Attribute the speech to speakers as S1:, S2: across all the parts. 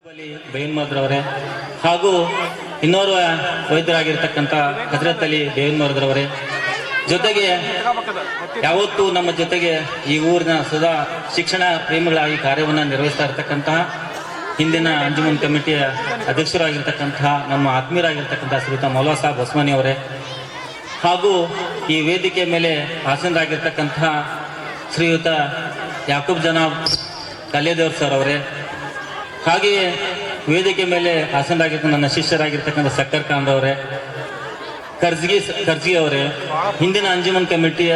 S1: ಬೇವಿನಮರದವರೇ ಹಾಗೂ ಇನ್ನೋರ್ವ ವೈದ್ಯರಾಗಿರ್ತಕ್ಕಂಥ ಹಜರತ್ ಅಲಿ ಬೇವಿನಮರದವರೇ, ಜೊತೆಗೆ ಯಾವತ್ತೂ ನಮ್ಮ ಜೊತೆಗೆ ಈ ಊರಿನ ಸದಾ ಶಿಕ್ಷಣ ಪ್ರೇಮಿಗಳಾಗಿ ಕಾರ್ಯವನ್ನು ನಿರ್ವಹಿಸ್ತಾ ಇರತಕ್ಕಂತಹ ಹಿಂದಿನ ಅಂಜುಮನ್ ಕಮಿಟಿಯ ಅಧ್ಯಕ್ಷರಾಗಿರ್ತಕ್ಕಂತಹ ನಮ್ಮ ಆತ್ಮೀಯರಾಗಿರ್ತಕ್ಕಂಥ ಶ್ರೀಯುತ ಮೌಲಾ ಸಾಬ್ ಹೊಸ್ಮಾನಿ ಅವರೇ, ಹಾಗೂ ಈ ವೇದಿಕೆ ಮೇಲೆ ಆಸೀನರಾಗಿರ್ತಕ್ಕಂತಹ ಶ್ರೀಯುತ ಯಾಕೂಬ್ ಜನಾಬ್ ಕಲ್ಲೇದೇವ್ರ ಸರ್ ಅವರೇ, ಹಾಗೆಯೇ ವೇದಿಕೆ ಮೇಲೆ ಆಸೀನರಾಗಿರ್ತಕ್ಕಂಥ ನನ್ನ ಶಿಷ್ಯರಾಗಿರ್ತಕ್ಕಂಥ ಸಕ್ಕರ್ ಖಾನ್ ಅವರೇ, ಕರ್ಜಿ ಅವರೇ, ಹಿಂದಿನ ಅಂಜುಮನ್ ಕಮಿಟಿಯ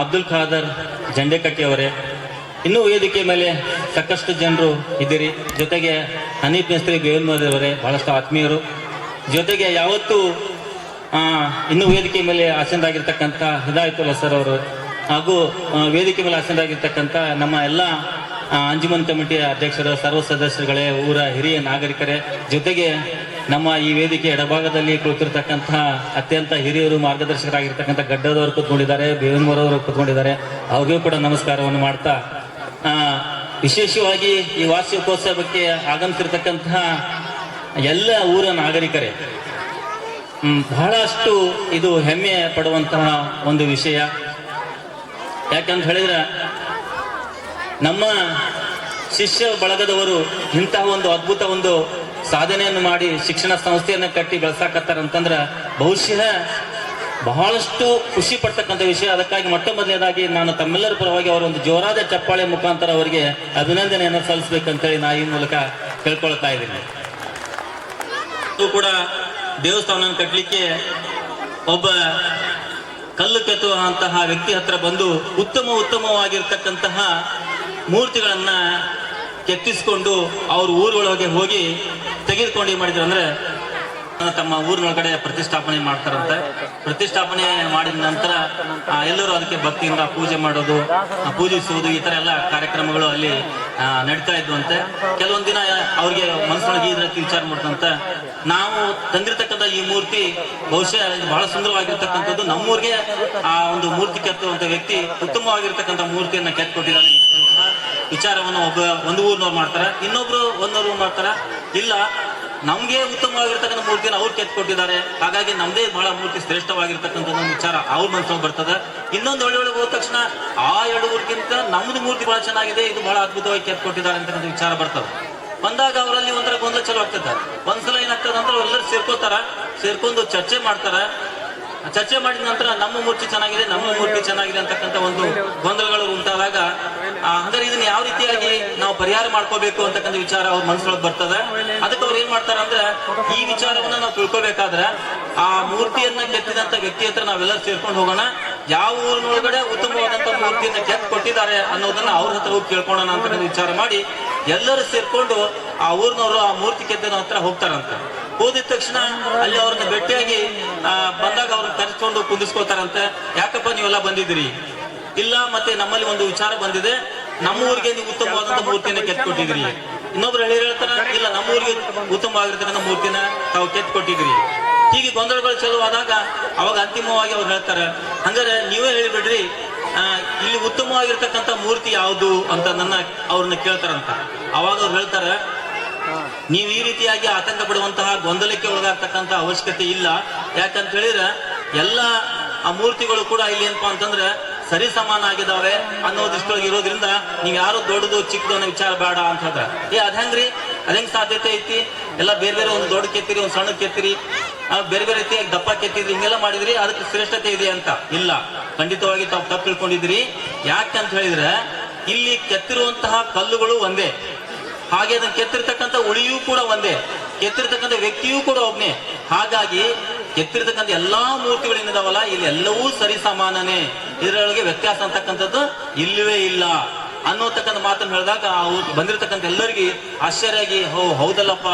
S1: ಅಬ್ದುಲ್ ಖಾದರ್ ಜಂಡೆಕಟ್ಟಿ ಅವರೇ, ಇನ್ನೂ ವೇದಿಕೆ ಮೇಲೆ ಸಾಕಷ್ಟು ಜನರು ಇದ್ದೀರಿ. ಜೊತೆಗೆ ಹನೀಫ್ ಮೇಸ್ತ್ರಿ ಬೇವಿನಮರದವರೇ ಬಹಳಷ್ಟು ಆತ್ಮೀಯರು, ಜೊತೆಗೆ ಯಾವತ್ತೂ ಇನ್ನೂ ವೇದಿಕೆ ಮೇಲೆ ಆಸೀನರಾಗಿರ್ತಕ್ಕಂಥ ಹಿದಾಯತುಲ್ಲಾ ಸರ್ ಅವರು, ಹಾಗೂ ವೇದಿಕೆ ಮೇಲೆ ಆಸೀನರಾಗಿರ್ತಕ್ಕಂಥ ನಮ್ಮ ಎಲ್ಲ ಅಂಜುಮನ್ ಕಮಿಟಿಯ ಅಧ್ಯಕ್ಷರ ಸರ್ವ ಸದಸ್ಯರುಗಳೇ, ಊರ ಹಿರಿಯ ನಾಗರಿಕರೇ, ಜೊತೆಗೆ ನಮ್ಮ ಈ ವೇದಿಕೆ ಎಡಭಾಗದಲ್ಲಿ ಕುಳಿತಿರ್ತಕ್ಕಂಥ ಅತ್ಯಂತ ಹಿರಿಯರು ಮಾರ್ಗದರ್ಶಕರಾಗಿರ್ತಕ್ಕಂಥ ಗಡ್ಡದವರು ಕೂತ್ಕೊಂಡಿದ್ದಾರೆ, ಬೇವಿನಮರದವರು ಕೂತ್ಕೊಂಡಿದ್ದಾರೆ, ಅವ್ರಿಗೂ ಕೂಡ ನಮಸ್ಕಾರವನ್ನು ಮಾಡ್ತಾ, ವಿಶೇಷವಾಗಿ ಈ ವಾರ್ಷಿಕೋತ್ಸವಕ್ಕೆ ಆಗಮಿಸಿರ್ತಕ್ಕಂತಹ ಎಲ್ಲ ಊರ ನಾಗರಿಕರೇ, ಬಹಳಷ್ಟು ಇದು ಹೆಮ್ಮೆ ಪಡುವಂತಹ ಒಂದು ವಿಷಯ. ಯಾಕಂತ ಹೇಳಿದ್ರೆ ನಮ್ಮ ಶಿಷ್ಯ ಬಳಗದವರು ಇಂತಹ ಒಂದು ಅದ್ಭುತ ಒಂದು ಸಾಧನೆಯನ್ನು ಮಾಡಿ ಶಿಕ್ಷಣ ಸಂಸ್ಥೆಯನ್ನು ಕಟ್ಟಿ ಬೆಳೆಸಾಕತ್ತಾರಂತಂದ್ರೆ ಬಹುಶಃ ಬಹಳಷ್ಟು ಖುಷಿ ಪಡ್ತಕ್ಕಂಥ ವಿಷಯ. ಅದಕ್ಕಾಗಿ ಮೊಟ್ಟ ಮೊದಲನೇದಾಗಿ ನಾನು ತಮ್ಮೆಲ್ಲರ ಪರವಾಗಿ ಅವರ ಒಂದು ಜೋರಾದ ಚಪ್ಪಾಳೆ ಮುಖಾಂತರ ಅವರಿಗೆ ಅಭಿನಂದನೆಯನ್ನು ಸಲ್ಲಿಸಬೇಕಂತೇಳಿ ನಾ ಈ ಮೂಲಕ ಕೇಳ್ಕೊಳ್ತಾ ಇದ್ದೀನಿ. ಇದು ಕೂಡ ದೇವಸ್ಥಾನ ಕಟ್ಟಲಿಕ್ಕೆ ಒಬ್ಬ ಕಲ್ಲು ಕೆತ್ತುವಂತಹ ವ್ಯಕ್ತಿ ಹತ್ರ ಬಂದು ಉತ್ತಮವಾಗಿರ್ತಕ್ಕಂತಹ ಮೂರ್ತಿಗಳನ್ನ ಕೆತ್ತಿಸ್ಕೊಂಡು ಅವ್ರ ಊರೊಳಗೆ ಹೋಗಿ ತೆಗೆದುಕೊಂಡು ಏನ್ ಮಾಡಿದ್ರು ಅಂದ್ರೆ ತಮ್ಮ ಊರಿನೊಳಗಡೆ ಪ್ರತಿಷ್ಠಾಪನೆ ಮಾಡ್ತಾರಂತೆ. ಪ್ರತಿಷ್ಠಾಪನೆ ಮಾಡಿದ ನಂತರ ಎಲ್ಲರೂ ಅದಕ್ಕೆ ಭಕ್ತಿಯಿಂದ ಪೂಜೆ ಮಾಡೋದು, ಪೂಜಿಸುವುದು, ಈ ತರ ಎಲ್ಲ ಕಾರ್ಯಕ್ರಮಗಳು ಅಲ್ಲಿ ನಡೀತಾ ಇದ್ವಂತೆ. ಕೆಲವೊಂದ್ ದಿನ ಅವ್ರಿಗೆ ಮನಸ್ಸೊಳಗೆ ಇದ್ರ ವಿಚಾರ ಮಾಡ್ತಂತ, ನಾವು ತಂದಿರ್ತಕ್ಕಂಥ ಈ ಮೂರ್ತಿ ಬಹುಶಃ ಬಹಳ ಸುಂದರವಾಗಿರ್ತಕ್ಕಂಥದ್ದು, ನಮ್ಮೂರಿಗೆ ಆ ಒಂದು ಮೂರ್ತಿ ಕೆತ್ತುವಂತ ವ್ಯಕ್ತಿ ಉತ್ತಮವಾಗಿರ್ತಕ್ಕಂಥ ಮೂರ್ತಿಯನ್ನ ಕೆತ್ತಿಕೊಟ್ಟಿದ್ದಾರೆ ವಿಚಾರವನ್ನು ಒಂದು ಊರಿನವ್ರು ಮಾಡ್ತಾರ, ಇನ್ನೊಬ್ರು ಒಂದೂರು ಮಾಡ್ತಾರ. ಇಲ್ಲ, ನಮ್ಗೆ ಉತ್ತಮವಾಗಿರ್ತಕ್ಕಂಥ ಮೂರ್ತಿಯನ್ನು ಅವ್ರು ಕೆತ್ಕೊಟ್ಟಿದ್ದಾರೆ, ಹಾಗಾಗಿ ನಮ್ದೇ ಬಹಳ ಮೂರ್ತಿ ಶ್ರೇಷ್ಠವಾಗಿರ್ತಕ್ಕಂಥ ಒಂದು ವಿಚಾರ ಅವ್ರ ಮನಸ್ಸಲ್ಲಿ ಬರ್ತದೆ. ಇನ್ನೊಂದು ಒಳ್ಳೆ ಹೋದ ತಕ್ಷಣ ಆ ಎರಡು ಊರಿಗಿಂತ ನಮ್ದು ಮೂರ್ತಿ ಬಹಳ ಚೆನ್ನಾಗಿದೆ, ಇದು ಬಹಳ ಅದ್ಭುತವಾಗಿ ಕೆತ್ಕೊಟ್ಟಿದ್ದಾರೆ ಅಂತಕ್ಕಂಥ ವಿಚಾರ ಬರ್ತದೆ. ಬಂದಾಗ ಅವರಲ್ಲಿ ಒಂಥರ ಗೊಂದಲ ಚಲೋ ಆಗ್ತದೆ. ಒಂದ್ಸಲ ಏನಾಗ್ತದೆ ಅಂದ್ರೆ ಎಲ್ಲರೂ ಸೇರ್ಕೊಂಡು ಚರ್ಚೆ ಮಾಡ್ತಾರ. ಚರ್ಚೆ ಮಾಡಿದ ನಂತರ ನಮ್ಮ ಮೂರ್ತಿ ಚೆನ್ನಾಗಿದೆ ಅಂತಕ್ಕಂಥ ಒಂದು ಗೊಂದಲಗಳು ಉಂಟಾದಾಗ ಅಂದ್ರೆ ಇದನ್ನ ಯಾವ ರೀತಿಯಾಗಿ ನಾವು ಪರಿಹಾರ ಮಾಡ್ಕೋಬೇಕು ಅಂತಕ್ಕಂಥ ವಿಚಾರ ಅವ್ರ ಮನಸ್ಸೊಳಗೆ ಬರ್ತದೆ. ಅದಕ್ಕೆ ಅವ್ರು ಏನ್ ಮಾಡ್ತಾರ ಅಂದ್ರೆ, ಈ ವಿಚಾರವನ್ನ ನಾವು ತಿಳ್ಕೊಬೇಕಾದ್ರೆ ಆ ಮೂರ್ತಿಯನ್ನ ಕೆತ್ತಿದಂತ ವ್ಯಕ್ತಿ ಹತ್ರ ನಾವೆಲ್ಲರೂ ಸೇರ್ಕೊಂಡು ಹೋಗೋಣ, ಯಾವ ಊರಿನೊಳಗಡೆ ಉತ್ತಮವಾದಂತ ಮೂರ್ತಿಯನ್ನ ಕೆತ್ತಿ ಕೊಟ್ಟಿದ್ದಾರೆ ಅನ್ನೋದನ್ನ ಅವ್ರ ಹತ್ರ ಹೋಗಿ ಕೇಳ್ಕೊಳ್ಳೋಣ ಅಂತ ವಿಚಾರ ಮಾಡಿ ಎಲ್ಲರೂ ಸೇರ್ಕೊಂಡು ಆ ಊರಿನವರು ಆ ಮೂರ್ತಿ ಕೆತ್ತಿನ ಹತ್ರ ಹೋಗ್ತಾರಂತ. ಹೋದಿದ ತಕ್ಷಣ ಅಲ್ಲಿ ಅವ್ರನ್ನ ಭೇಟಿಯಾಗಿ ಬಂದಾಗ ಅವ್ರನ್ನ ಕರೆಸ್ಕೊಂಡು ಕುಂದಿಸ್ಕೋತಾರಂತೆ. ಯಾಕಪ್ಪ ನೀವೆಲ್ಲ ಬಂದಿದ್ದೀರಿ? ಇಲ್ಲ, ಮತ್ತೆ ನಮ್ಮಲ್ಲಿ ಒಂದು ವಿಚಾರ ಬಂದಿದೆ, ನಮ್ಮ ಊರಿಗೆ ನೀವು ಉತ್ತಮವಾದಂತ ಮೂರ್ತಿಯನ್ನ ಕೆತ್ಕೊಟ್ಟಿದ್ರಿ. ಇನ್ನೊಬ್ರು ಹೇಳ್ತಾರ, ಇಲ್ಲ, ನಮ್ಮ ಊರಿಗೆ ಉತ್ತಮವಾಗಿರ್ತಕ್ಕಂಥ ಮೂರ್ತಿನ ತಾವು ಕೆತ್ಕೊಟ್ಟಿದ್ರಿ. ಹೀಗೆ ಗೊಂದಲಗಳು ಚಲುವಾದಾಗ ಅವಾಗ ಅಂತಿಮವಾಗಿ ಅವ್ರು ಹೇಳ್ತಾರೆ, ಹಂಗಾರೆ ನೀವೇ ಹೇಳಿಬಿಡ್ರಿ, ಇಲ್ಲಿ ಉತ್ತಮವಾಗಿರ್ತಕ್ಕಂಥ ಮೂರ್ತಿ ಯಾವುದು ಅಂತ ಅವ್ರನ್ನ ಕೇಳ್ತಾರಂತ. ಅವಾಗ ಅವ್ರು ಹೇಳ್ತಾರೆ, ನೀವು ಈ ರೀತಿಯಾಗಿ ಆತಂಕ ಪಡುವಂತಹ ಗೊಂದಲಕ್ಕೆ ಒಳಗಾಗ್ತಕ್ಕಂಥ ಅವಶ್ಯಕತೆ ಇಲ್ಲ. ಯಾಕಂತ ಹೇಳಿದ್ರೆ ಎಲ್ಲ ಆ ಮೂರ್ತಿಗಳು ಕೂಡ ಇಲ್ಲಿ ಏನಪ್ಪಾ ಅಂತಂದ್ರೆ ಸರಿ ಸಮಾನ ಆಗಿದಾವೆ ಅನ್ನೋದಿಷ್ಟೊಳಗೆ ಇರೋದ್ರಿಂದ ನೀವು ಯಾರು ದೊಡ್ಡದು ಚಿಕ್ಕದು ಅನ್ನೋ ವಿಚಾರ ಬೇಡ ಅಂತ ಹೇಳ್ತಾರೆ. ಅದಂಗ್ ಸಾಧ್ಯತೆ ಐತಿ? ಎಲ್ಲ ಬೇರೆ ಬೇರೆ ಒಂದು ದೊಡ್ಡ ಕೆತ್ತಿರಿ, ಒಂದು ಸಣ್ಣ ಕೆತ್ತಿರಿ, ಬೇರೆ ಬೇರೆ ರೀತಿಯಾಗಿ ದಪ್ಪ ಕೆತ್ತಿದ್ರಿ, ಹಿಂಗೆಲ್ಲ ಮಾಡಿದ್ರಿ, ಅದಕ್ಕೆ ಶ್ರೇಷ್ಠತೆ ಇದೆ ಅಂತ ಇಲ್ಲ. ಖಂಡಿತವಾಗಿ ತಾವು ತಪ್ಪು ತಿಳ್ಕೊಂಡಿದ್ರಿ. ಯಾಕಂತ ಹೇಳಿದ್ರೆ ಇಲ್ಲಿ ಕೆತ್ತಿರುವಂತಹ ಕಲ್ಲುಗಳು ಒಂದೇ, ಹಾಗೆ ಅದನ್ನ ಕೆತ್ತಿರ್ತಕ್ಕಂಥ ಉಳಿಯೂ ಕೂಡ ಒಂದೇ, ಕೆತ್ತಿರ್ತಕ್ಕಂಥ ವ್ಯಕ್ತಿಯೂ ಕೂಡ ಒಬ್ನೇ. ಹಾಗಾಗಿ ಕೆತ್ತಿರ್ತಕ್ಕಂಥ ಎಲ್ಲಾ ಮೂರ್ತಿಗಳೇನಿದಾವಲ್ಲ ಇಲ್ಲಿ ಎಲ್ಲವೂ ಸರಿ ಸಮಾನನೇ, ಇದರೊಳಗೆ ವ್ಯತ್ಯಾಸ ಅಂತಕ್ಕಂಥದ್ದು ಇಲ್ಲವೇ ಇಲ್ಲ ಅನ್ನೋತಕ್ಕಂಥ ಮಾತನ್ನು ಹೇಳಿದಾಗ ಬಂದಿರತಕ್ಕಂಥ ಎಲ್ಲರಿಗೆ ಆಶ್ಚರ್ಯ ಆಗಿ, ಹೌದಲ್ಲಪ್ಪ,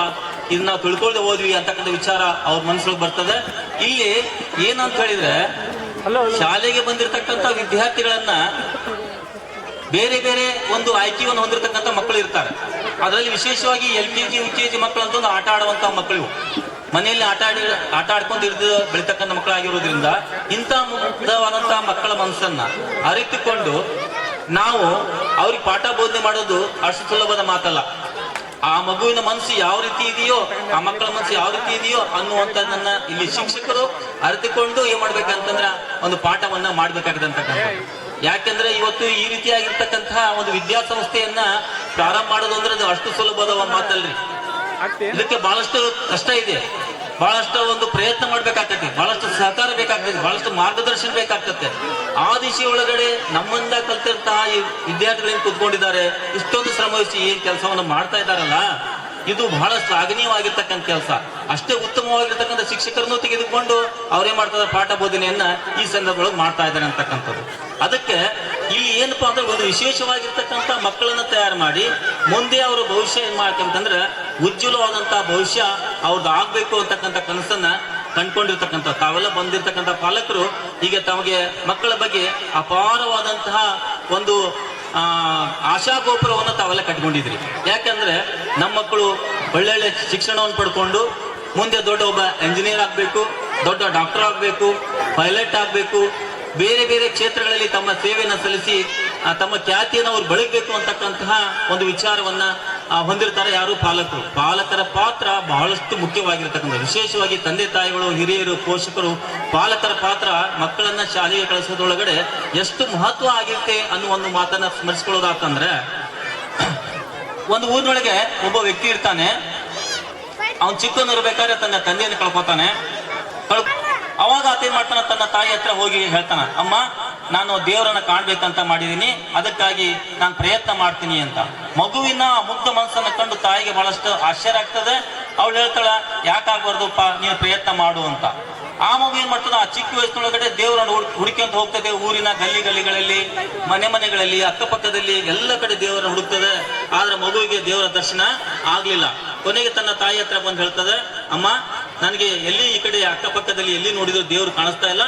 S1: ಇದನ್ನ ನಾವು ತಿಳ್ಕೊಳ್ದೆ ಹೋದ್ವಿ ಅಂತಕ್ಕಂಥ ವಿಚಾರ ಅವ್ರ ಮನಸ್ಸೊಳಗೆ ಬರ್ತದೆ. ಇಲ್ಲಿ ಏನಂತ ಹೇಳಿದ್ರೆ, ಶಾಲೆಗೆ ಬಂದಿರತಕ್ಕಂಥ ವಿದ್ಯಾರ್ಥಿಗಳನ್ನ ಬೇರೆ ಬೇರೆ ಒಂದು ಆಯ್ಕೆಯನ್ನು ಹೊಂದಿರತಕ್ಕಂಥ ಮಕ್ಕಳು ಇರ್ತಾರೆ. ಅದರಲ್ಲಿ ವಿಶೇಷವಾಗಿ LKG UKG ಮಕ್ಕಳು ಅಂತ ಒಂದು ಆಟ ಆಡುವಂತಹ ಮಕ್ಕಳು, ಮನೆಯಲ್ಲಿ ಆಟ ಆಡ್ಕೊಂಡು ಬೆಳಿತಕ್ಕಂಥ ಮಕ್ಕಳಾಗಿರೋದ್ರಿಂದ ಇಂಥ ಮುಗ್ಧವಾದಂತಹ ಮಕ್ಕಳ ಮನಸ್ಸನ್ನ ಅರಿತುಕೊಂಡು ನಾವು ಅವ್ರಿಗೆ ಪಾಠ ಬೋಧನೆ ಮಾಡೋದು ಅಷ್ಟು ಸುಲಭದ ಮಾತಲ್ಲ. ಆ ಮಗುವಿನ ಮನಸ್ಸು ಯಾವ ರೀತಿ ಇದೆಯೋ, ಆ ಮಕ್ಕಳ ಮನಸ್ಸು ಯಾವ ರೀತಿ ಇದೆಯೋ ಅನ್ನುವಂಥದ್ದನ್ನ ಇಲ್ಲಿ ಶಿಕ್ಷಕರು ಅರಿತುಕೊಂಡು ಏನ್ ಮಾಡ್ಬೇಕಂತಂದ್ರ ಒಂದು ಪಾಠವನ್ನ ಮಾಡ್ಬೇಕಾಗಿದೆ ಅಂತಕ್ಕಂಥ. ಯಾಕೆಂದ್ರೆ ಇವತ್ತು ಈ ರೀತಿಯಾಗಿರ್ತಕ್ಕಂತಹ ಒಂದು ವಿದ್ಯಾಸಂಸ್ಥೆಯನ್ನ ಪ್ರಾರಂಭ ಮಾಡೋದು ಅಂದ್ರೆ ಅದು ಅಷ್ಟು ಸುಲಭದ ಒಂದು ಮಾತಲ್ರಿ. ಇದಕ್ಕೆ ಬಹಳಷ್ಟು ಕಷ್ಟ ಇದೆ, ಬಹಳಷ್ಟು ಒಂದು ಪ್ರಯತ್ನ ಮಾಡ್ಬೇಕಾಗ್ತದೆ, ಬಹಳಷ್ಟು ಸಹಕಾರ ಬೇಕಾಗ್ತದೆ, ಬಹಳಷ್ಟು ಮಾರ್ಗದರ್ಶನ ಬೇಕಾಗ್ತದೆ. ಆ ದಿಶೆ ಒಳಗಡೆ ನಮ್ಮಿಂದ ಕಲ್ತಿರ್ತಹ ಈ ವಿದ್ಯಾರ್ಥಿಗಳೇನು ಕೂತ್ಕೊಂಡಿದ್ದಾರೆ, ಇಷ್ಟೊಂದು ಶ್ರಮವಹಿಸಿ ಏನ್ ಕೆಲಸವನ್ನು ಮಾಡ್ತಾ ಇದ್ದಾರಲ್ಲ, ಇದು ಬಹಳ ಶ್ಲಾಘನೀಯವಾಗಿರ್ತಕ್ಕಂಥ ಕೆಲಸ. ಅಷ್ಟೇ ಉತ್ತಮವಾಗಿರ್ತಕ್ಕಂಥ ಶಿಕ್ಷಕರನ್ನು ತೆಗೆದುಕೊಂಡು ಅವರೇ ಮಾಡ್ತಾರೆ ಪಾಠ ಬೋಧನೆಯನ್ನ ಈ ಸಂದರ್ಭದೊಳಗೆ ಮಾಡ್ತಾ ಇದ್ದಾರೆ ಅಂತಕ್ಕಂಥದ್ದು. ಅದಕ್ಕೆ ಇಲ್ಲಿ ಏನಪ್ಪಾ ಅಂದ್ರೆ ಒಂದು ವಿಶೇಷವಾಗಿರ್ತಕ್ಕಂಥ ಮಕ್ಕಳನ್ನ ತಯಾರು ಮಾಡಿ ಮುಂದೆ ಅವರ ಭವಿಷ್ಯ ಏನ್ ಮಾಡ್ಬೇಕಂತಂದ್ರೆ ಉಜ್ವಲವಾದಂತಹ ಭವಿಷ್ಯ ಅವ್ರದ್ದು ಆಗ್ಬೇಕು ಅಂತಕ್ಕಂಥ ಕನಸನ್ನ ಕಂಡ್ಕೊಂಡಿರ್ತಕ್ಕಂಥ ತಾವೆಲ್ಲ ಬಂದಿರ್ತಕ್ಕಂಥ ಪಾಲಕರು ಈಗ ತಮಗೆ ಮಕ್ಕಳ ಬಗ್ಗೆ ಅಪಾರವಾದಂತಹ ಒಂದು ಆಶಾಗೋಪುರವನ್ನು ತಾವೆಲ್ಲ ಕಟ್ಕೊಂಡಿದ್ರಿ. ಯಾಕಂದ್ರೆ ನಮ್ಮ ಮಕ್ಕಳು ಒಳ್ಳೊಳ್ಳೆ ಶಿಕ್ಷಣವನ್ನು ಪಡ್ಕೊಂಡು ಮುಂದೆ ದೊಡ್ಡ ಒಬ್ಬ ಎಂಜಿನಿಯರ್ ಆಗ್ಬೇಕು, ದೊಡ್ಡ ಡಾಕ್ಟರ್ ಆಗ್ಬೇಕು, ಪೈಲಟ್ ಆಗ್ಬೇಕು, ಬೇರೆ ಬೇರೆ ಕ್ಷೇತ್ರಗಳಲ್ಲಿ ತಮ್ಮ ಸೇವೆಯನ್ನು ಸಲ್ಲಿಸಿ ತಮ್ಮ ಖ್ಯಾತಿಯನ್ನು ಅವ್ರು ಬೆಳಗಬೇಕು ಅಂತಕ್ಕಂತಹ ಒಂದು ವಿಚಾರವನ್ನ ಹೊಂದಿರ್ತಾರೆ ಯಾರು ಪಾಲಕರು. ಪಾಲಕರ ಪಾತ್ರ ಬಹಳಷ್ಟು ಮುಖ್ಯವಾಗಿರ್ತಕ್ಕಂಥ, ವಿಶೇಷವಾಗಿ ತಂದೆ ತಾಯಿಗಳು, ಹಿರಿಯರು, ಪೋಷಕರು, ಪಾಲಕರ ಪಾತ್ರ ಮಕ್ಕಳನ್ನ ಶಾಲೆಗೆ ಕಳಿಸೋದ್ರೊಳಗಡೆ ಎಷ್ಟು ಮಹತ್ವ ಆಗಿರುತ್ತೆ ಅನ್ನೋ ಒಂದು ಮಾತನ್ನ ಸ್ಮರಿಸ್ಕೊಳ್ಳೋದಾತಂದ್ರೆ, ಒಂದು ಊರಿನೊಳಗೆ ಒಬ್ಬ ವ್ಯಕ್ತಿ ಇರ್ತಾನೆ. ಅವನ್ ಚಿಕ್ಕವನಿರ್ಬೇಕಾದ್ರೆ ತನ್ನ ತಂದೆಯನ್ನು ಕಳ್ಕೊತಾನೆ. ಅವಾಗ ಆತ ಏನ್ ಮಾಡ್ತಾನ, ತನ್ನ ತಾಯಿ ಹತ್ರ ಹೋಗಿ ಹೇಳ್ತಾನ, ಅಮ್ಮ ನಾನು ದೇವರನ್ನ ಕಾಣ್ಬೇಕಂತ ಮಾಡಿದೀನಿ, ಅದಕ್ಕಾಗಿ ನಾನು ಪ್ರಯತ್ನ ಮಾಡ್ತೀನಿ ಅಂತ. ಮಗುವಿನ ಮುಗ್ಧ ಮನಸ್ಸನ್ನ ಕಂಡು ತಾಯಿಗೆ ಬಹಳಷ್ಟು ಆಶ್ಚರ್ಯ ಆಗ್ತದೆ. ಅವಳು ಹೇಳ್ತಾಳ, ಯಾಕಾಗ್ಬಾರ್ದಪ್ಪ, ನೀನು ಪ್ರಯತ್ನ ಮಾಡು ಅಂತ. ಆ ಮಗು ಏನ್ ಮಾಡ್ತದ, ಆ ಚಿಕ್ಕ ವಯಸ್ಸಿನೊಳಗಡೆ ದೇವರನ್ನು ಹುಡುಕೊಂತ ಹೋಗ್ತದೆ. ಊರಿನ ಗಲ್ಲಿಗಳಲ್ಲಿ, ಮನೆಗಳಲ್ಲಿ, ಅಕ್ಕಪಕ್ಕದಲ್ಲಿ ಎಲ್ಲ ಕಡೆ ದೇವರನ್ನು ಹುಡುಕ್ತದೆ. ಆದ್ರೆ ಮಗುವಿಗೆ ದೇವರ ದರ್ಶನ ಆಗ್ಲಿಲ್ಲ. ಕೊನೆಗೆ ತನ್ನ ತಾಯಿ ಹತ್ರ ಬಂದು ಹೇಳ್ತದೆ, ಅಮ್ಮ ನನಗೆ ಎಲ್ಲಿ ಈ ಕಡೆ ಅಕ್ಕಪಕ್ಕದಲ್ಲಿ ಎಲ್ಲಿ ನೋಡಿದ್ರು ದೇವ್ರು ಕಾಣಿಸ್ತಾ ಇಲ್ಲ,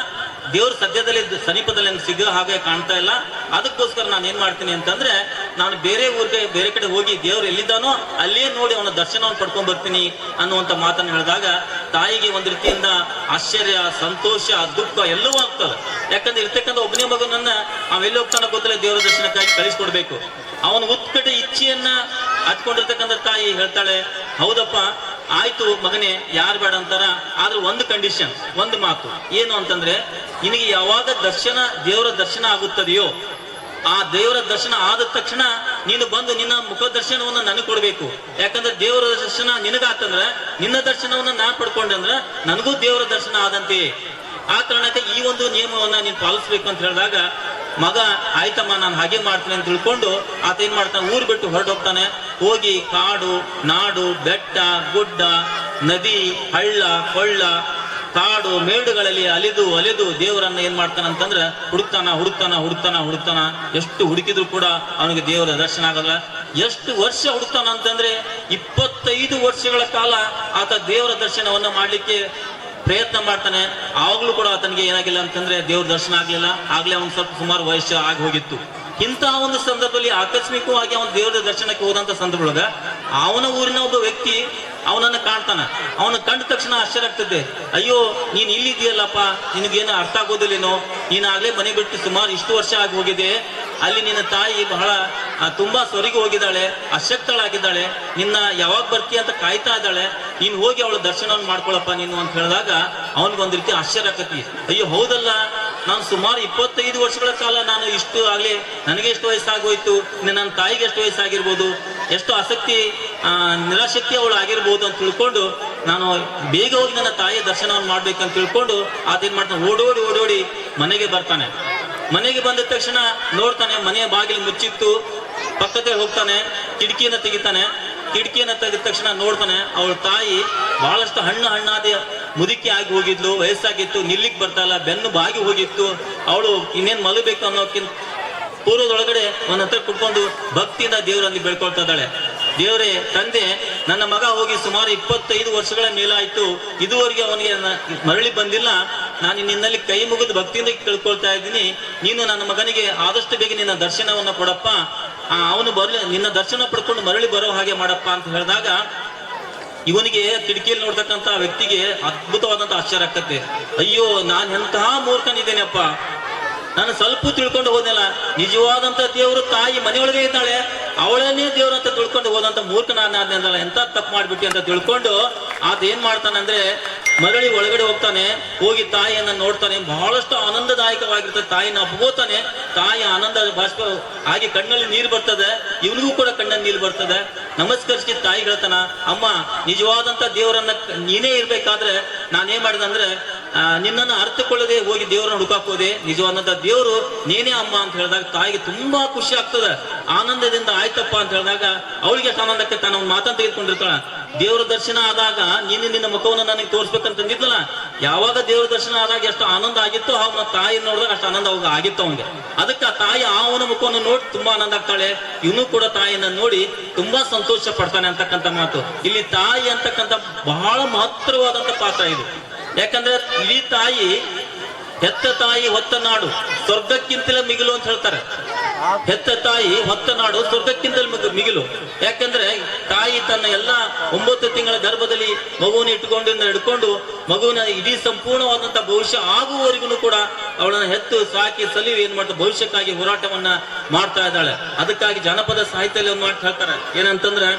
S1: ದೇವ್ರು ಸದ್ಯದಲ್ಲಿ ಸಮೀಪದಲ್ಲಿ ಸಿಗೋ ಹಾಗೆ ಕಾಣ್ತಾ ಇಲ್ಲ. ಅದಕ್ಕೋಸ್ಕರ ನಾನು ಏನ್ ಮಾಡ್ತೀನಿ ಅಂತಂದ್ರೆ, ನಾನು ಬೇರೆ ಊರಿಗೆ ಬೇರೆ ಕಡೆ ಹೋಗಿ ದೇವ್ರು ಎಲ್ಲಿದ್ದಾನೋ ಅಲ್ಲೇ ನೋಡಿ ಅವನ ದರ್ಶನವನ್ನು ಪಡ್ಕೊಂಡ್ ಬರ್ತೀನಿ ಅನ್ನುವಂತ ಮಾತನ್ನು ಹೇಳಿದಾಗ ತಾಯಿಗೆ ಒಂದ್ ರೀತಿಯಿಂದ ಆಶ್ಚರ್ಯ, ಸಂತೋಷ, ದುಃಖ ಎಲ್ಲವೂ ಆಗ್ತದೆ. ಯಾಕಂದ್ರೆ ಇರ್ತಕ್ಕಂಥ ಒಬ್ಬನೇ ಮಗನನ್ನ ಅವೆಲ್ಲಿ ಹೋಗ್ತಾನ ಗೊತ್ತಿಲ್ಲ, ದೇವರ ದರ್ಶನಕ್ಕಾಗಿ ಕಳಿಸ್ಕೊಡ್ಬೇಕು. ಅವನ ಉತ್ಕಟ ಇಚ್ಛೆಯನ್ನ ಹತ್ಕೊಂಡಿರ್ತಕ್ಕಂಥ ತಾಯಿ ಹೇಳ್ತಾಳೆ, ಹೌದಪ್ಪ ಆಯ್ತು ಮಗನೇ, ಯಾರು ಬೇಡ ಅಂತಾರ, ಆದ್ರೆ ಒಂದು ಕಂಡೀಷನ್, ಒಂದು ಮಾತು ಏನು ಅಂತಂದ್ರೆ, ನಿನಗೆ ಯಾವಾಗ ದೇವರ ದರ್ಶನ ಆಗುತ್ತದೆಯೋ ಆ ದೇವರ ದರ್ಶನ ಆದ ತಕ್ಷಣ ನೀನು ಬಂದು ನಿನ್ನ ಮುಖ ದರ್ಶನವನ್ನ ನನಗೆ ಕೊಡ್ಬೇಕು. ಯಾಕಂದ್ರೆ ದೇವರ ದರ್ಶನ ನಿನಗಾತಂದ್ರೆ, ನಿನ್ನ ದರ್ಶನವನ್ನ ನಾನ್ ಪಡ್ಕೊಂಡೆ ಅಂದ್ರೆ ನನಗೂ ದೇವರ ದರ್ಶನ ಆದಂತೆ. ಆ ಕಾರಣಕ್ಕೆ ಈ ಒಂದು ನಿಯಮವನ್ನ ನೀನು ಪಾಲಿಸ್ಬೇಕು ಅಂತ ಹೇಳಿದಾಗ ಮಗ ಆಯ್ತಮ್ಮ ನಾನು ಹಾಗೆ ಮಾಡ್ತೀನಿ ಅಂತ ತಿಳ್ಕೊಂಡು ಆತ ಏನ್ ಮಾಡ್ತಾನೆ, ಊರು ಬಿಟ್ಟು ಹೊರಟೋಗ್ತಾನೆ. ಹೋಗಿ ಕಾಡು, ನಾಡು, ಬೆಟ್ಟ, ಗುಡ್ಡ, ನದಿ, ಹಳ್ಳ, ಕೊಳ್ಳ, ಕಾಡು, ಮೇಡುಗಳಲ್ಲಿ ಅಲೆದು ದೇವರನ್ನ ಏನ್ ಮಾಡ್ತಾನ ಅಂತಂದ್ರೆ ಹುಡುಕ್ತಾನ. ಎಷ್ಟು ಹುಡುಕಿದ್ರು ಕೂಡ ಅವನಿಗೆ ದೇವರ ದರ್ಶನ ಆಗಲ್ಲ. ಎಷ್ಟು ವರ್ಷ ಹುಡುಕ್ತಾನ ಅಂತಂದ್ರೆ 25 ವರ್ಷಗಳ ಕಾಲ ಆತ ದೇವರ ದರ್ಶನವನ್ನ ಮಾಡ್ಲಿಕ್ಕೆ ಪ್ರಯತ್ನ ಮಾಡ್ತಾನೆ. ಆವಾಗ್ಲೂ ಕೂಡ ಆತನಿಗೆ ಏನಾಗಿಲ್ಲ ಅಂತಂದ್ರೆ ದೇವ್ರ ದರ್ಶನ ಆಗ್ಲಿಲ್ಲ. ಆಗ್ಲೇ ಅವ್ನು ಸ್ವಲ್ಪ ಸುಮಾರು ವಯಸ್ಸು ಆಗಿ ಹೋಗಿತ್ತು. ಇಂತಹ ಒಂದು ಸಂದರ್ಭದಲ್ಲಿ ಆಕಸ್ಮಿಕವಾಗಿ ಅವನ ದೇವರ ದರ್ಶನಕ್ಕೆ ಹೋದಂತ ಸಂದರ್ಭದೊಳಗ ಅವನ ಊರಿನ ಒಬ್ಬ ವ್ಯಕ್ತಿ ಅವನನ್ನ ಕಾಣ್ತಾನ. ಅವನ ಕಂಡ ತಕ್ಷಣ ಆಶ್ಚರ್ಯ ಆಗ್ತದೆ, ಅಯ್ಯೋ ನೀನ್ ಇಲ್ಲಿದೆಯಲ್ಲಪ್ಪ, ನಿನಗೇನು ಅರ್ಥ ಆಗೋದಿಲ್ಲೇನೋ, ನೀನಾಗ್ಲೇ ಮನೆ ಬಿಟ್ಟು ಸುಮಾರು ಇಷ್ಟು ವರ್ಷ ಆಗಿ ಹೋಗಿದೆ, ಅಲ್ಲಿ ನಿನ್ನ ತಾಯಿ ಬಹಳ ತುಂಬಾ ಸೊರಗಿ ಹೋಗಿದ್ದಾಳೆ, ಅಶಕ್ತಳಾಗಿದ್ದಾಳೆ, ನಿನ್ನ ಯಾವಾಗ ಬರ್ತೀಯ ಅಂತ ಕಾಯ್ತಾ ಇದ್ದಾಳೆ, ನೀನ್ ಹೋಗಿ ಅವಳ ದರ್ಶನವನ್ನು ಮಾಡ್ಕೊಳಪ್ಪ ನೀನು ಅಂತ ಹೇಳಿದಾಗ ಅವನಿಗೊಂದ್ ರೀತಿ ಆಶ್ಚರ್ಯ ಆಕತಿ. ಅಯ್ಯೋ ಹೌದಲ್ಲ, ನಾನು ಸುಮಾರು 25 ವರ್ಷಗಳ ಕಾಲ ನಾನು ಇಷ್ಟು ಆಗ್ಲಿ, ನನಗೆ ಎಷ್ಟು ವಯಸ್ಸಾಗೋಯ್ತು, ನನ್ನ ತಾಯಿಗೆ ಎಷ್ಟು ವಯಸ್ಸಾಗಿರ್ಬೋದು, ಎಷ್ಟು ಆಸಕ್ತಿ ನಿರಾಸಕ್ತಿ ಅವಳು ಆಗಿರ್ಬೋದು ಅಂತ ತಿಳ್ಕೊಂಡು ನಾನು ಬೇಗ ಹೋಗಿ ನನ್ನ ತಾಯಿಯ ದರ್ಶನವನ್ನು ಮಾಡ್ಬೇಕಂತ ತಿಳ್ಕೊಂಡು ಆತೇನ್ ಮಾಡ್ತಾನೆ, ಓಡೋಡಿ ಮನೆಗೆ ಬರ್ತಾನೆ. ಮನೆಗೆ ಬಂದ ತಕ್ಷಣ ನೋಡ್ತಾನೆ, ಮನೆಯ ಬಾಗಿಲು ಮುಚ್ಚಿತ್ತು. ಪಕ್ಕದಲ್ಲಿ ಹೋಗ್ತಾನೆ, ಕಿಟಕಿಯನ್ನ ತೆಗಿತಾನೆ. ಕಿಟಕಿಯನ್ನ ತೆಗೆದ ತಕ್ಷಣ ನೋಡ್ತಾನೆ, ಅವಳ ತಾಯಿ ಬಹಳಷ್ಟು ಹಣ್ಣಾದ ಮುದುಕಿ ಆಗಿ ಹೋಗಿದ್ಲು, ವಯಸ್ಸಾಗಿತ್ತು, ನಿಲ್ಲಿಕ್ ಬರ್ತಾ ಇಲ್ಲ, ಬೆನ್ನು ಬಾಗಿ ಹೋಗಿತ್ತು. ಅವಳು ಇನ್ನೇನ್ ಮಲಗಬೇಕು ಅನ್ನೋಕ್ಕಿಂತ ಪೂರ್ವದೊಳಗಡೆ ಅವನ ಹತ್ರ ಕುತ್ಕೊಂಡು ಭಕ್ತಿಯಿಂದ ದೇವರಲ್ಲಿ ಬೆಳ್ಕೊಳ್ತಾ ಇದ್ದಾಳೆ. ದೇವರೇ ತಂದೆ, ನನ್ನ ಮಗ ಹೋಗಿ ಸುಮಾರು 25 ವರ್ಷಗಳ ಮೇಲಾಯ್ತು, ಇದುವರೆಗೆ ಅವನಿಗೆ ಮರಳಿ ಬಂದಿಲ್ಲ. ನಾನು ನಿನ್ನಲ್ಲಿ ಕೈ ಮುಗಿದು ಭಕ್ತಿಯಿಂದ ಕೇಳ್ಕೊಳ್ತಾ ಇದ್ದೀನಿ, ನೀನು ನನ್ನ ಮಗನಿಗೆ ಆದಷ್ಟು ಬೇಗ ನಿನ್ನ ದರ್ಶನವನ್ನ ಕೊಡಪ್ಪ, ಅವನು ನಿನ್ನ ದರ್ಶನ ಪಡ್ಕೊಂಡು ಮರಳಿ ಬರೋ ಹಾಗೆ ಮಾಡಪ್ಪ ಅಂತ ಹೇಳಿದಾಗ ಇವನಿಗೆ ಕಿಟಕಿಯಲ್ಲಿ ನೋಡ್ತಕ್ಕಂತ ವ್ಯಕ್ತಿಗೆ ಅದ್ಭುತವಾದಂತ ಆಶ್ಚರ್ಯ ಆಗ್ತದೆ. ಅಯ್ಯೋ ನಾನು ಎಂತಹ ಮೂರ್ಖನಿದ್ದೇನೆಪ್ಪ, ನಾನು ಸ್ವಲ್ಪ ತಿಳ್ಕೊಂಡು ಹೋದೆಲ್ಲ, ನಿಜವಾದಂತ ದೇವರು ತಾಯಿ ಮನೆಯೊಳಗೆ ಇದ್ದಾಳೆ, ಅವಳನ್ನೇ ದೇವ್ರ ಅಂತ ತಿಳ್ಕೊಂಡು ಹೋದಂತ ಮೂರ್ಖ ನಾನು ಎಂತ ತಪ್ಪು ಮಾಡ್ಬಿಟ್ಟು ಅಂತ ತಿಳ್ಕೊಂಡು ಆತ ಏನ್ ಮಾಡ್ತಾನಂದ್ರೆ ಮರಳಿ ಒಳಗಡೆ ಹೋಗ್ತಾನೆ, ಹೋಗಿ ತಾಯಿಯನ್ನ ನೋಡ್ತಾನೆ. ಬಹಳಷ್ಟು ಆನಂದದಾಯಕವಾಗಿರ್ತದೆ. ತಾಯಿನ ಅಪ್ಕೋತಾನೆ. ತಾಯಿ ಆನಂದ ಬಾಷ್ಪ ಹಾಗೆ ಕಣ್ಣಲ್ಲಿ ನೀರು ಬರ್ತದೆ, ಇವನಿಗೂ ಕೂಡ ಕಣ್ಣಲ್ಲಿ ನೀರು ಬರ್ತದೆ. ನಮಸ್ಕರಿಸಿ ತಾಯಿ ಹೇಳ್ತಾನ, ಅಮ್ಮ ನಿಜವಾದಂತ ದೇವರನ್ನ ನೀನೇ ಇರ್ಬೇಕಾದ್ರೆ ನಾನೇನ್ ಮಾಡಿದೆ ಅಂದ್ರೆ ನಿನ್ನನ್ನು ಅರ್ಥಕೊಳ್ಳದೆ ಹೋಗಿ ದೇವರನ್ನ ಹುಡುಕಾಕ್ ಹೋದೆ. ನಿಜವಾದಂತ ದೇವರು ನೀನೇ ಅಮ್ಮ ಅಂತ ಹೇಳಿದಾಗ ತಾಯಿಗೆ ತುಂಬಾ ಖುಷಿ ಆಗ್ತದೆ. ಆನಂದದಿಂದ ಆಯ್ತಪ್ಪ ಅಂತ ಹೇಳಿದಾಗ ಅವಳಿಗೆ ಎಷ್ಟು ಆನಂದಕ್ಕೆ ತಾನು ಒಂದು ಮಾತನ್ನು ತೆಗೆದುಕೊಂಡಿರ್ತಾಳ. ದೇವರ ದರ್ಶನ ಆದಾಗ ನೀನು ನಿನ್ನ ಮುಖವನ್ನು ನನಗೆ ತೋರಿಸ್ಬೇಕಂತಂದಿದ್ಲಲ್ಲ, ಯಾವಾಗ ದೇವರ ದರ್ಶನ ಆದಾಗ ಎಷ್ಟು ಆನಂದ ಆಗಿತ್ತು ಅವನ ತಾಯಿ ನೋಡಿದಾಗ ಅಷ್ಟು ಆನಂದ ಅವಾಗ ಆಗಿತ್ತು ಅವನಿಗೆ. ಅದಕ್ಕೆ ಆ ತಾಯಿ ಅವನ ಮುಖವನ್ನು ನೋಡಿ ತುಂಬಾ ಆನಂದ ಆಗ್ತಾಳೆ. ಇವನು ಕೂಡ ತಾಯಿಯನ್ನ ನೋಡಿ ತುಂಬಾ ಸಂತೋಷ ಪಡ್ತಾನೆ ಅಂತಕ್ಕಂಥ ಮಾತು. ಇಲ್ಲಿ ತಾಯಿ ಅಂತಕ್ಕಂಥ ಬಹಳ ಮಹತ್ತರವಾದಂತ ಪಾತ್ರ ಇದು. ಯಾಕಂದ್ರೆ ಇಡೀ ತಾಯಿ, ಹೆತ್ತ ತಾಯಿ ಹೊತ್ತ ನಾಡು ಸ್ವರ್ಗಕ್ಕಿಂತಲೇ ಮಿಗಿಲು ಅಂತ ಹೇಳ್ತಾರೆ. ಹೆತ್ತ ತಾಯಿ ಹೊತ್ತ ನಾಡು ಸ್ವರ್ಗಕ್ಕಿಂತಲೇ ಮಿಗಿಲು. ಯಾಕಂದ್ರೆ ತಾಯಿ ತನ್ನ ಎಲ್ಲ 9 ತಿಂಗಳ ಗರ್ಭದಲ್ಲಿ ಮಗುವಿನ ಹಿಡ್ಕೊಂಡು ಮಗುವಿನ ಇಡೀ ಸಂಪೂರ್ಣವಾದಂತ ಭವಿಷ್ಯ ಆಗುವವರೆಗೂ ಕೂಡ ಅವಳನ್ನ ಹೆತ್ತು ಸಾಕಿ ಸಲಿವಿ ಏನ್ ಮಾಡ್ತಾರೆ, ಭವಿಷ್ಯಕ್ಕಾಗಿ ಹೋರಾಟವನ್ನ ಮಾಡ್ತಾ ಇದ್ದಾಳೆ. ಅದಕ್ಕಾಗಿ ಜನಪದ ಸಾಹಿತ್ಯದಲ್ಲಿ ಒಂದು ಮಾತು ಹೇಳ್ತಾರೆ, ಏನಂತಂದ್ರೆ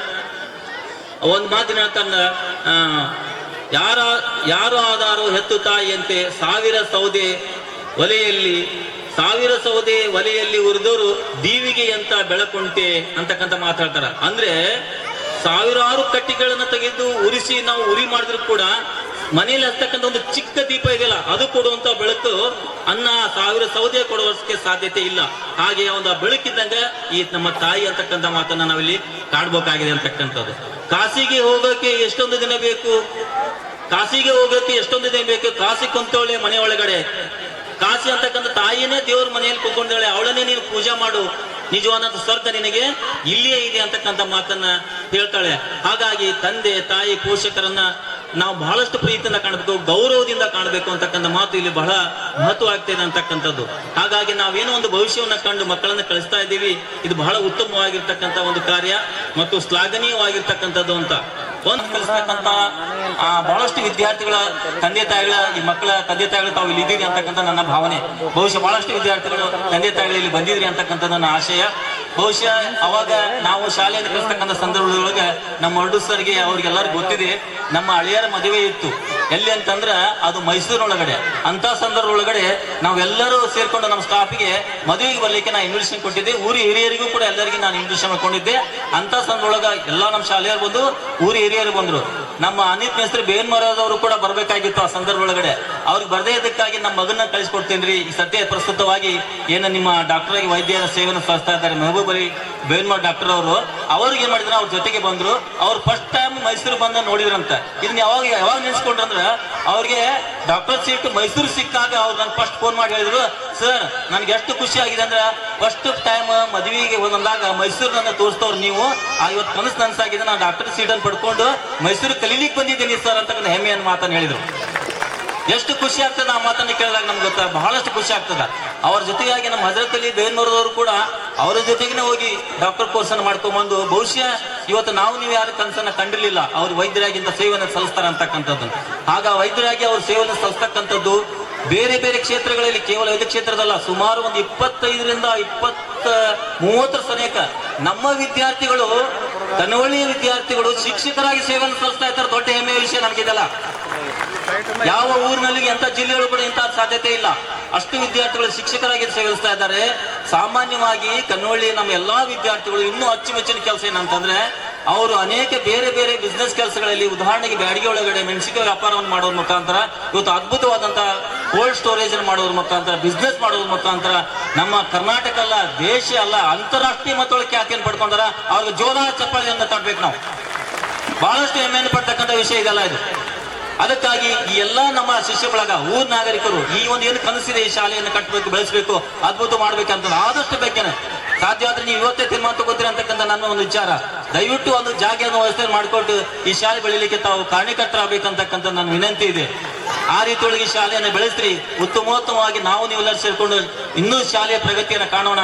S1: ಒಂದ್ ಮಾತಿನ ಹೇಳ್ತಾರ, ಯಾರು ಆದಾರೋ ಹೆತ್ತು ತಾಯಿಯಂತೆ ಸಾವಿರ ಸೌದೆ ಒಲೆಯಲ್ಲಿ ಉರಿದವರು ದೀವಿಗೆ ಅಂತ ಬೆಳಕುಂಟೆ ಅಂತಕ್ಕಂಥ ಮಾತಾಡ್ತಾರ. ಅಂದ್ರೆ ಸಾವಿರಾರು ಕಟ್ಟಿಗಳನ್ನ ತೆಗೆದು ಉರಿಸಿ ನಾವು ಉರಿ ಮಾಡಿದ್ರು ಕೂಡ ಮನೆಯಲ್ಲಿ ಹತ್ತಕ್ಕಂಥ ಒಂದು ಚಿಕ್ಕ ದೀಪ ಇದೆಯಲ್ಲ, ಅದು ಕೊಡುವಂತ ಬೆಳಕು ಅನ್ನ 1000 ಸೌದೆ ಕೊಡುವಷ್ಟಕ್ಕೆ ಸಾಧ್ಯತೆ ಇಲ್ಲ. ಹಾಗೆ ಒಂದು ಬೆಳಕಿದ್ದಂಗೆ ಈ ನಮ್ಮ ತಾಯಿ ಅಂತಕ್ಕಂಥ ಮಾತನ್ನ ನಾವಿಲ್ಲಿ ಕಾಡ್ಬೇಕಾಗಿದೆ ಅಂತಕ್ಕಂಥದ್ದು. ಕಾಶಿಗೆ ಹೋಗೋಕೆ ಎಷ್ಟೊಂದು ದಿನ ಬೇಕು, ಕಾಶಿ ಕುಂತವಳೆ ಮನೆ ಒಳಗಡೆ. ಕಾಶಿ ಅಂತಕ್ಕಂಥ ತಾಯಿನೇ ದೇವ್ರ ಮನೆಯಲ್ಲಿ ಕುತ್ಕೊಂಡವಳೆ, ಅವಳನ್ನೇ ನೀನು ಪೂಜೆ ಮಾಡು, ನಿಜವಾದಂತ ಸ್ವರ್ಗ ನಿನಗೆ ಇಲ್ಲಿಯೇ ಇದೆ ಅಂತಕ್ಕಂಥ ಮಾತನ್ನ ಹೇಳ್ತಾಳೆ. ಹಾಗಾಗಿ ತಂದೆ ತಾಯಿ ಪೋಷಕರನ್ನ ನಾವು ಬಹಳಷ್ಟು ಪ್ರೀತಿಯಿಂದ ಕಾಣಬೇಕು, ಗೌರವದಿಂದ ಕಾಣಬೇಕು ಅಂತಕ್ಕಂಥ ಮಾತು ಇಲ್ಲಿ ಬಹಳ ಮಹತ್ವ ಆಗ್ತಿದೆ ಅಂತಕ್ಕಂಥದ್ದು. ಹಾಗಾಗಿ ನಾವೇನೋ ಒಂದು ಭವಿಷ್ಯವನ್ನ ಕಂಡು ಮಕ್ಕಳನ್ನ ಕಳಿಸ್ತಾ ಇದ್ದೀವಿ, ಇದು ಬಹಳ ಉತ್ತಮವಾಗಿರ್ತಕ್ಕಂಥ ಒಂದು ಕಾರ್ಯ ಮತ್ತು ಶ್ಲಾಘನೀಯವಾಗಿರ್ತಕ್ಕಂಥದ್ದು ಅಂತ ಒಂದು ಕಲಿಸ್ತಕ್ಕಂಥ ಬಹಳಷ್ಟು ವಿದ್ಯಾರ್ಥಿಗಳ ತಂದೆ ತಾಯಿಗಳ ಈ ಮಕ್ಕಳ ತಂದೆ ತಾಯಿಗಳು ತಾವು ಇಲ್ಲಿ ಇದ್ದೀರಿ ಅಂತಕ್ಕಂಥ ನನ್ನ ಭಾವನೆ. ಬಹುಶಃ ಬಹಳಷ್ಟು ವಿದ್ಯಾರ್ಥಿಗಳು ತಂದೆ ತಾಯಿಗಳು ಇಲ್ಲಿ ಬಂದಿದ್ರಿ ಅಂತಕ್ಕಂಥ ನನ್ನ ಆಶಯ. ಬಹುಶಃ ಅವಾಗ ನಾವು ಶಾಲೆಯನ್ನು ಕಲಿಸ್ತಕ್ಕಂಥ ಸಂದರ್ಭದೊಳಗೆ ನಮ್ಮ ಅರ್ಡು ಸರ್ಗೆ ಅವ್ರಿಗೆಲ್ಲರಿಗೂ ಗೊತ್ತಿದೆ, ನಮ್ಮ ಹಳೆಯರ ಮದುವೆ ಇತ್ತು. ಎಲ್ಲಿ ಅಂತಂದ್ರ ಅದು ಮೈಸೂರಿನೊಳಗಡೆ. ಅಂತ ಸಂದರ್ಭ ಒಳಗಡೆ ನಾವೆಲ್ಲರೂ ಸೇರ್ಕೊಂಡು ನಮ್ಮ ಸ್ಟಾಫಿಗೆ ಮದುವೆಗೆ ಬರ್ಲಿಕ್ಕೆ ನಾನು ಇನ್ವಿಟೇಷನ್ ಕೊಟ್ಟಿದ್ದೆ. ಊರಿ ಹಿರಿಯರಿಗೂ ಕೂಡ ಎಲ್ಲರಿಗೂ ನಾನು ಇನ್ವಿಟೇಷನ್ ಮಾಡ್ಕೊಂಡಿದ್ದೆ. ಅಂತ ಸಂದರ್ಭದೊಳಗ ಎಲ್ಲಾ ನಮ್ಮ ಶಾಲೆಯವರು ಬಂದು, ಊರಿ ಹಿರಿಯರು ಬಂದ್ರು. ನಮ್ಮ ಅನಿತ್ ಮೇಸ್ತ್ರಿ ಬೇನ್ಮರದವರು ಕೂಡ ಬರ್ಬೇಕಾಗಿತ್ತು ಆ ಸಂದರ್ಭ ಒಳಗಡೆ. ಅವ್ರಿಗೆ ಬರ್ದೇ ಇದಕ್ಕಾಗಿ ನಮ್ಮ ಮಗನ ಕಳಿಸ್ಕೊಡ್ತೇನ್ರಿ. ಈ ಸದ್ಯ ಪ್ರಸ್ತುತವಾಗಿ ಏನು ನಿಮ್ಮ ಡಾಕ್ಟರ್ ಆಗಿ ವೈದ್ಯರ ಸೇವೆಯನ್ನು ಸಲ್ಲಿಸ್ತಾ ಇದ್ದಾರೆ ಮೆಹಬೂಬ್ ಅಲಿ ಬೇನ್ಮರ್ ಡಾಕ್ಟರ್ ಅವರು. ಅವ್ರಿಗೆ ಏನ್ ಮಾಡಿದ್ರು, ಅವ್ರ ಜೊತೆಗೆ ಬಂದ್ರು. ಅವ್ರು ಫಸ್ಟ್ ಟೈಮ್ ಮೈಸೂರು ಬಂದ ನೋಡಿದ್ರಂತ. ಇದನ್ನ ಯಾವಾಗ ನೆನ್ಸ್ಕೊಂಡ್ರಂದ್ರ ಅವ್ರಿಗೆ ಡಾಕ್ಟರ್ ಸೀಟ್ ಮೈಸೂರು ಸಿಕ್ಕಾಗ ಅವ್ರು ನನ್ ಫಸ್ಟ್ ಫೋನ್ ಮಾಡಿ ಹೇಳಿದ್ರು, ಸರ್ ನನ್ಗೆ ಎಷ್ಟು ಖುಷಿ ಆಗಿದೆ ಅಂದ್ರೆ ಫಸ್ಟ್ ಟೈಮ್ ಮದುವೆಗೆ ಹೋದಂದಾಗ ಮೈಸೂರು ನನ್ನ ತೋರಿಸ್ತವ್ರು ನೀವು. ಇವತ್ತು ಕನಸು ನನ್ಸಾಗಿದೆ, ನಾನು ಡಾಕ್ಟರ್ ಸೀಟ್ ಅನ್ನು ಪಡ್ಕೊಂಡು ಮೈಸೂರು ಕಲೀಲಿಕ್ಕೆ ಬಂದಿದ್ದೀನಿ ಸರ್ ಅಂತ ಹೆಮ್ಮೆಯನ್ನು ಮಾತನ್ನು ಹೇಳಿದ್ರು. ಎಷ್ಟು ಖುಷಿ ಆಗ್ತದ ಆ ಮಾತನ್ನು ಕೇಳಿದಾಗ ನಮ್ಗೆ ಗೊತ್ತ, ಬಹಳಷ್ಟು ಖುಷಿ ಆಗ್ತದ. ಅವ್ರ ಜೊತೆಗಾಗಿ ನಮ್ಮ ಹಜರತ್ ಅಲಿ ಬೇನ್ಮರದವರು ಕೂಡ ಅವರ ಜೊತೆಗಿನ ಹೋಗಿ ಡಾಕ್ಟರ್ ಕೋರ್ಸ್ ಅನ್ನು ಮಾಡ್ಕೊಂಡ್ಬಂದು, ಬಹುಶಃ ಇವತ್ತು ನೀವು ಯಾರು ಕನಸನ್ನ ಕಂಡಿರ್ಲಿಲ್ಲ ಅವ್ರು ವೈದ್ಯರಾಗಿ ಇಂಥ ಸೇವೆಯನ್ನು ಸಲ್ಲಿಸ್ತಾರ ಅಂತಕ್ಕಂಥದ್ದು. ಆಗ ವೈದ್ಯರಾಗಿ ಅವ್ರ ಸೇವೆಯನ್ನು ಸಲ್ಲಿಸ್ತಕ್ಕಂಥದ್ದು ಬೇರೆ ಬೇರೆ ಕ್ಷೇತ್ರಗಳಲ್ಲಿ, ಕೇವಲ ವೈದ್ಯ ಕ್ಷೇತ್ರದಲ್ಲ, ಸುಮಾರು ಒಂದು 25ರಿಂದ 30 ಸನೇಕ ನಮ್ಮ ವಿದ್ಯಾರ್ಥಿಗಳು, ಕನವಳ್ಳಿಯ ವಿದ್ಯಾರ್ಥಿಗಳು ಶಿಕ್ಷಕರಾಗಿ ಸೇವೆಯನ್ನು ಸಲ್ಲಿಸ್ತಾ ಇರ್ತಾರೆ. ದೊಡ್ಡ ಹೆಮ್ಮೆಯ ವಿಷಯ ನಮಗಿದೆಲ್ಲ. ಯಾವ ಊರಿನಲ್ಲಿ ಎಂತ ಜಿಲ್ಲೆಗಳು ಕೂಡ ಇಂತಹ ಸಾಧ್ಯತೆ ಇಲ್ಲ. ಅಷ್ಟು ವಿದ್ಯಾರ್ಥಿಗಳು ಶಿಕ್ಷಕರಾಗಿ ಸೇವಿಸ್ತಾ ಇದ್ದಾರೆ. ಸಾಮಾನ್ಯವಾಗಿ ಕನ್ನೋಳ್ಳಿ ನಮ್ಮ ಎಲ್ಲಾ ವಿದ್ಯಾರ್ಥಿಗಳು ಇನ್ನೂ ಅಚ್ಚುಮೆಚ್ಚಿನ ಕೆಲಸ ಏನಂತಂದ್ರೆ ಅವರು ಅನೇಕ ಬೇರೆ ಬೇರೆ ಬಿಸ್ನೆಸ್ ಕೆಲಸಗಳಲ್ಲಿ, ಉದಾಹರಣೆಗೆ ಬ್ಯಾಡಿಗೆ ಒಳಗಡೆ ಮೆಣಸಿನಕಾಯಿ ವ್ಯಾಪಾರವನ್ನು ಮಾಡೋದ್ರ ಮುಖಾಂತರ, ಇವತ್ತು ಅದ್ಭುತವಾದಂತಹ ಕೋಲ್ಡ್ ಸ್ಟೋರೇಜ್ ಮಾಡೋದ್ರ ಮುಖಾಂತರ, ಬಿಸ್ನೆಸ್ ಮಾಡೋದ್ರ ಮುಖಾಂತರ ನಮ್ಮ ಕರ್ನಾಟಕ ಅಲ್ಲ, ದೇಶ ಅಲ್ಲ, ಅಂತಾರಾಷ್ಟ್ರೀಯ ಮಟ್ಟದೊಳಗೆ ಖ್ಯಾತಿಯನ್ನು ಪಡ್ಕೊಂಡಾರ. ಅವ್ರಿಗೆ ಜೋರಾದ ಚಪ್ಪಾಳೆಯನ್ನು ತಟ್ಟಬೇಕು ನಾವು. ಬಹಳಷ್ಟು ಹೆಮ್ಮೆಯನ್ನು ಪಡ್ತಕ್ಕಂಥ ವಿಷಯ ಇದೆಲ್ಲ ಇದು. ಅದಕ್ಕಾಗಿ ಈ ಎಲ್ಲಾ ನಮ್ಮ ಶಿಷ್ಯ ಬಳಗ, ಊರ್ ನಾಗರಿಕರು ಈ ಒಂದು ಏನು ಕನಸಿದೆ, ಈ ಶಾಲೆಯನ್ನು ಕಟ್ಟಬೇಕು, ಬೆಳೆಸಬೇಕು, ಅದ್ಭುತ ಮಾಡ್ಬೇಕಂತ ಆದಷ್ಟು ಬೇಕೇನೆ ಸಾಧ್ಯ ಆದ್ರೆ ನೀವು ಇವತ್ತೇ ತೀರ್ಮಾನ ತಗೋತೀರಿ ಅಂತಕ್ಕಂಥ ನನ್ನ ಒಂದು ವಿಚಾರ. ದಯವಿಟ್ಟು ಒಂದು ಜಾಗವನ್ನು ವ್ಯವಸ್ಥೆ ಮಾಡಿಕೊಟ್ಟು ಈ ಶಾಲೆ ಬೆಳಿಲಿಕ್ಕೆ ತಾವು ಕಾರಣೀಕರ್ತರಾಗಬೇಕಂತಕ್ಕಂಥ ನನ್ನ ವಿನಂತಿ ಇದೆ. ಆ ರೀತಿಯೊಳಗೆ ಈ ಶಾಲೆಯನ್ನು ಬೆಳೆಸ್ರಿ. ಉತ್ತಮೋತ್ತಮವಾಗಿ ನೀವೆಲ್ಲರೂ ಸೇರ್ಕೊಂಡು ಇನ್ನೂ ಶಾಲೆಯ ಪ್ರಗತಿಯನ್ನು ಕಾಣೋಣ.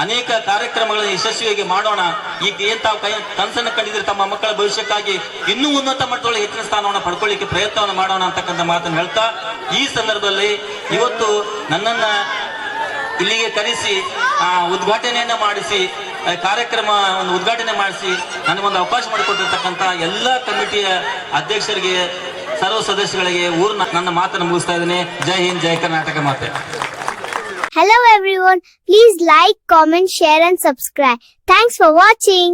S1: ಅನೇಕ ಕಾರ್ಯಕ್ರಮಗಳನ್ನು ಯಶಸ್ವಿಯಾಗಿ ಮಾಡೋಣ. ಈಗ ಏನ್ ತಾವು ಕನಸನ್ನು ಕಂಡಿದ್ರೆ ತಮ್ಮ ಮಕ್ಕಳ ಭವಿಷ್ಯಕ್ಕಾಗಿ ಇನ್ನೂ ಉನ್ನತ ಮಟ್ಟದೊಳಗೆ ಹೆಚ್ಚಿನ ಸ್ಥಾನವನ್ನು ಪಡ್ಕೊಳ್ಳಿಕ್ಕೆ ಪ್ರಯತ್ನವನ್ನು ಮಾಡೋಣ ಅಂತಕ್ಕಂಥ ಮಾತನ್ನು ಹೇಳ್ತಾ, ಈ ಸಂದರ್ಭದಲ್ಲಿ ಇವತ್ತು ನನ್ನನ್ನ ಇಲ್ಲಿಗೆ ಕರೆಸಿ ಉದ್ಘಾಟನೆಯನ್ನ ಮಾಡಿಸಿ ಕಾರ್ಯಕ್ರಮ ಒಂದು ಉದ್ಘಾಟನೆ ಮಾಡಿಸಿ ನನಗೊಂದು ಅವಕಾಶ ಮಾಡಿಕೊಟ್ಟಿರ್ತಕ್ಕಂಥ ಎಲ್ಲ ಕಮಿಟಿಯ ಅಧ್ಯಕ್ಷರಿಗೆ, ಸರ್ವ ಸದಸ್ಯಗಳಿಗೆ ನನ್ನ ಮಾತನ್ನು ಮುಗಿಸ್ತಾ ಇದ್ದೇನೆ. ಜೈ ಹಿಂದ್, ಜೈ ಕರ್ನಾಟಕ ಮಾತೆ.
S2: Hello everyone, please like, comment, share and subscribe. Thanks for watching.